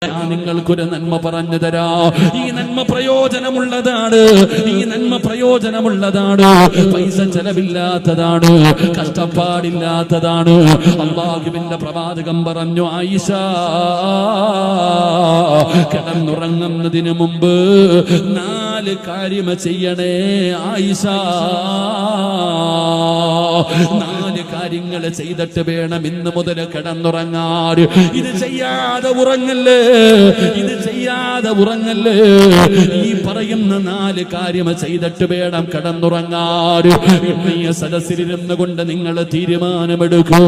നിങ്ങൾക്കൊരു നന്മ പറഞ്ഞു തരാ. ഈ നന്മ പ്രയോജനമുള്ളതാണ്, ഈ നന്മ പ്രയോജനമുള്ളതാണ്, പൈസ ചെലവില്ലാത്തതാണ്, കഷ്ടപ്പാടില്ലാത്തതാണ്. അല്ലാഹുവിന്റെ പ്രവാചകൻ പറഞ്ഞു, ആയിഷ കിടന്നുറങ്ങുന്നതിന് മുമ്പ് 4 കാര്യം ചെയ്യണേ ആയിഷ. 4 കാര്യങ്ങൾ ചെയ്തിട്ട് വേണം ഇന്ന് മുതൽ കിടന്നുറങ്ങാൻ. ഇത് ചെയ്യാതെ ഉറങ്ങല്ലേ, ഇത് ചെയ്യാതെ ഉറങ്ങല്ലേ. ഈ പറയുന്ന 4 കാര്യം ചെയ്തിട്ട് വേണം കിടന്നുറങ്ങാൻ. ഇന്ന് ഈ സദസ്സിലിരുന്ന് കൊണ്ട് നിങ്ങൾ തീരുമാനമെടുക്കൂ,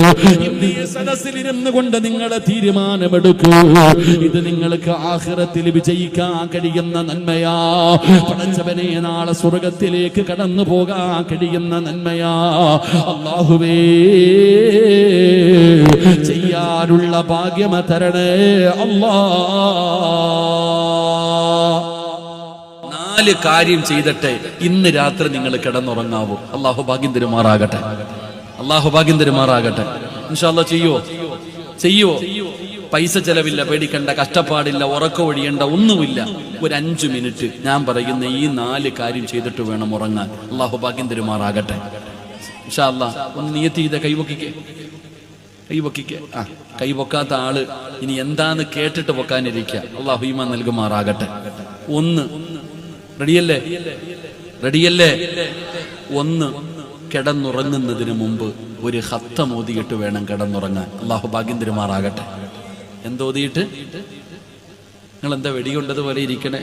ഇന്ന് ഈ സദസ്സിലിരുന്ന് കൊണ്ട് നിങ്ങൾ തീരുമാനമെടുക്കൂ. ഇത് നിങ്ങൾക്ക് ആഖിറത്തിൽ വിജയിക്കാൻ കഴിയുന്ന നന്മയാ. പടച്ചവനെ നാളെ സ്വർഗത്തിലേക്ക് കടന്നു പോകാൻ കഴിയുന്ന നന്മയാ. അല്ലാഹുവേ ചെയ്യാനുള്ള ഭാഗ്യം തരണേ അല്ലാ. 4 കാര്യം ചെയ്തിട്ട് ഇന്ന് രാത്രി നിങ്ങൾ കിടന്നുറങ്ങാവൂ. അല്ലാഹു ഭാഗ്യം തരുമാറാകട്ടെ, അല്ലാഹു ഭാഗ്യം തരുമാറാകട്ടെ. ഇൻഷാ അല്ലാഹ് ചെയ്യുവോ? പൈസ ചെലവില്ല, പേടിക്കണ്ട, കഷ്ടപ്പാടില്ല, ഉറക്കം ഒഴിയണ്ട, ഒന്നുമില്ല. ഒരു 5 മിനിറ്റ് ഞാൻ പറയുന്ന ഈ 4 കാര്യം ചെയ്തിട്ട് വേണം ഉറങ്ങാൻ. അല്ലാഹു ഭാഗ്യം തരുമാറാകട്ടെ. ഇൻഷാ അല്ലാഹ് ഒന്ന് നിയത്ത് ചെയ്ത കൈവക്കിക്കേ. കൈവക്കാത്ത ആള് ഇനി എന്താന്ന് കേട്ടിട്ട് പൊക്കാനിരിക്കുക. അല്ലാഹു ഈമാൻ നൽകുമാറാകട്ടെ. 1 റെഡിയല്ലേ? 1 കിടന്നുറങ്ങുന്നതിന് മുമ്പ് ഒരു ഖത്തം ഓതിയിട്ട് വേണം കിടന്നുറങ്ങാൻ. അല്ലാഹു ഭാഗ്യം തരുമാറാകട്ടെ. എന്തോതിയിട്ട്? നിങ്ങൾ എന്താ വെടികൊണ്ടതുപോലെ ഇരിക്കണേ?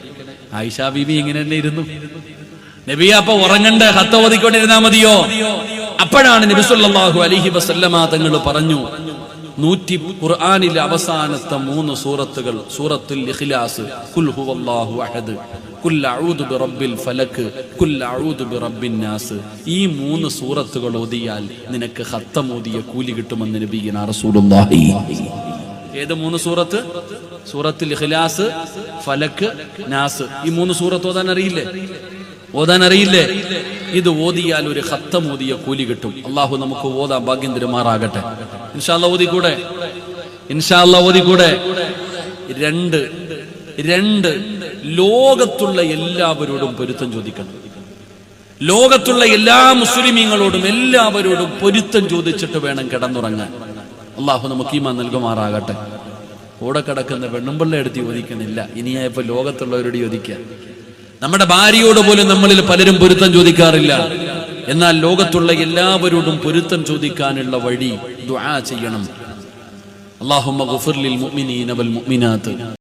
ആയിഷാ ബീബി ഇങ്ങനെ തന്നെ ഇരുന്നു. നബിയെ അപ്പൊ ഉറങ്ങണ്ട, ഖത്ത ഓതിക്കൊണ്ടിരുന്നാ മതിയോ? അപ്പോഴാണ് നബി സല്ലല്ലാഹു അലൈഹി വസല്ലമ തങ്ങൾ പറഞ്ഞു, ഖുർആനിലെ അവസാനത്തെ 3 സൂറത്തുകൾ, സൂറത്തുൽ ഇഖ്ലാസ്, ഖുൽ ഹുവല്ലാഹു അഹദ്, ഖുൽ അഊദു ബിറബ്ബിൽ ഫലക്, ഖുൽ അഊദു ബിറബ്ബിൻ നാസ്. ഈ 3 സൂറത്തുകൾ ഓതിയാൽ നിനക്ക് ഖത്തം ഓതിയ കൂലി കിട്ടുമെന്ന് നബിയുനാ റസൂലുള്ളാഹി. ഏത് 3 സൂറത്ത്? സൂറത്തുൽ ഇഖ്ലാസ്, ഫലക്, നാസ്. ഈ 3 സൂറത്ത് ഓതാൻ അറിയില്ലേ? ഇത് ഓതിയാൽ ഒരു ഖത്തം ഓതിയ കൂലി കിട്ടും. അല്ലാഹു നമുക്ക് ഓതാൻ ഭാഗ്യം തരുമാറാകട്ടെ. ഇൻഷാ അല്ലാഹ് ഓതിക്കൂടെ? 2 ലോകത്തുള്ള എല്ലാവരോടും പൊരുത്തം ചോദിക്കണം. ലോകത്തുള്ള എല്ലാ മുസ്ലിമീങ്ങളോടും എല്ലാവരോടും പൊരുത്തം ചോദിച്ചിട്ട് വേണം കിടന്നുറങ്ങാൻ. അല്ലാഹു നമുക്ക് ഈമാൻ നൽകുമാറാകട്ടെ. കൂടെ കിടക്കുന്ന പെണ്ണുമ്പിള്ള എടുത്ത് ചോദിക്കണില്ല, ഇനിയായപ്പോ ലോകത്തുള്ളവരോട് ചോദിക്കാൻ. നമ്മുടെ ഭാര്യയോട് പോലും നമ്മളിൽ പലരും പൊരുത്തം ചോദിക്കാറില്ല. എന്നാൽ ലോകത്തുള്ള എല്ലാവരോടും പൊരുത്തം ചോദിക്കാനുള്ള വഴി ദുആ ചെയ്യണം. അല്ലാഹുമ്മ ഗഫിർ ലിൽ മുഅ്മിനീന വൽ മുഅ്മിനാത്ത്.